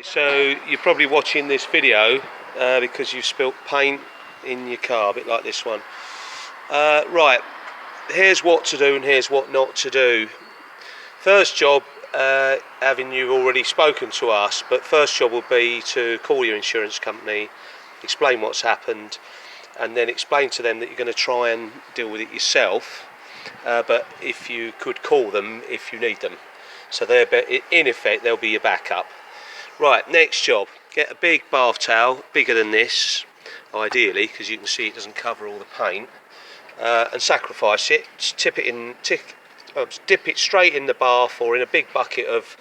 So you're probably watching this video because you've spilt paint in your car, a bit like this one. Right, here's what to do and here's what not to do. First job, having you already spoken to us, but first job will be to call your insurance company, explain what's happened, and then explain to them that you're going to try and deal with it yourself, but if you could call them if you need them. So they're, in effect, they'll be your backup. Right, next job, get a big bath towel, bigger than this, ideally, because you can see it doesn't cover all the paint, and sacrifice it, dip it straight in the bath or in a big bucket of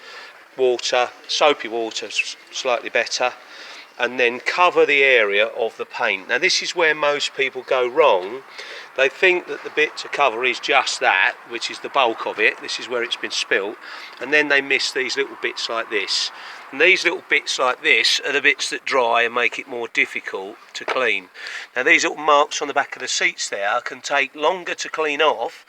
water, soapy water, slightly better, and then cover the area of the paint. Now this is where most people go wrong. They think that the bit to cover is just that, which is the bulk of it. This is where it's been spilt, and then they miss these little bits like this. And these little bits like this are the bits that dry and make it more difficult to clean. Now these little marks on the back of the seats there can take longer to clean off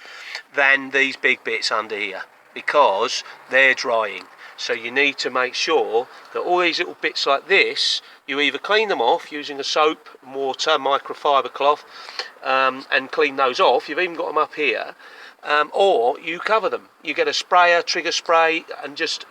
than these big bits under here, because they're drying. So you need to make sure that all these little bits like this, you either clean them off using a soap, water, microfiber cloth, and clean those off. You've even got them up here, or you cover them. You get a sprayer, trigger spray, and just,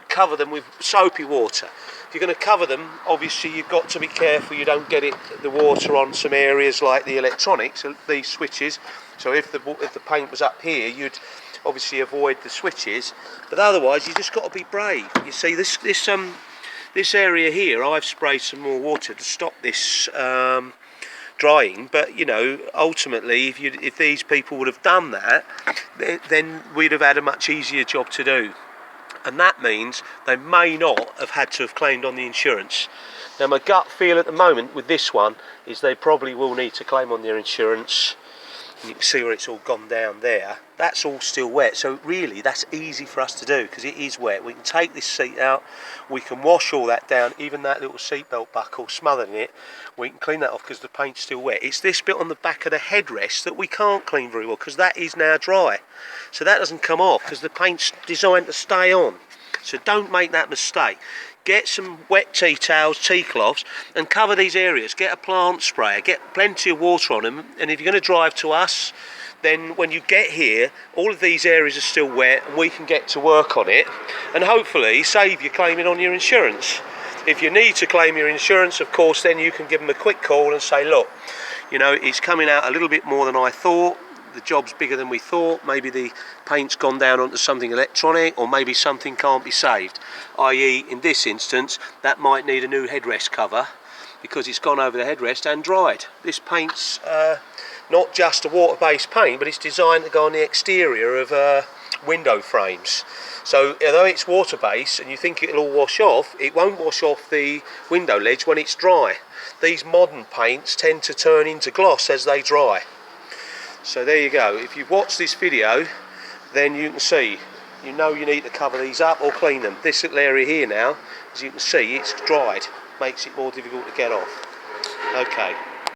cover them with soapy water. If you're going to cover them, obviously you've got to be careful you don't get the water on some areas like the electronics, these switches. So if the paint was up here, you'd obviously avoid the switches, but otherwise you just got to be brave. You see this area here, I've sprayed some more water to stop this drying, but ultimately if these people would have done that, then we'd have had a much easier job to do. And that means they may not have had to have claimed on the insurance. Now my gut feel at the moment with this one is they probably will need to claim on their insurance. You can see where it's all gone down there. That's all still wet, so really that's easy for us to do because it is wet. We can take this seat out, we can wash all that down, even that little seatbelt buckle smothered in it, we can clean that off because the paint's still wet. It's this bit on the back of the headrest that we can't clean very well because that is now dry. So that doesn't come off because the paint's designed to stay on. So don't make that mistake. Get some wet tea towels, tea cloths, and cover these areas. Get a plant sprayer, get plenty of water on them, and if you're going to drive to us, then when you get here, all of these areas are still wet, and we can get to work on it, and hopefully save you claiming on your insurance. If you need to claim your insurance, of course, then you can give them a quick call and say, look, it's coming out a little bit more than I thought. The job's bigger than we thought. Maybe the paint's gone down onto something electronic, or maybe something can't be saved, i.e. in this instance that might need a new headrest cover because it's gone over the headrest and dried. This paint's not just a water-based paint, but it's designed to go on the exterior of window frames. So although it's water-based and you think it'll all wash off, it won't wash off the window ledge when it's dry. These modern paints tend to turn into gloss as they dry. So there you go. If you've watched this video, then you can see, you need to cover these up or clean them. This little area here now, as you can see, it's dried. Makes it more difficult to get off. Okay.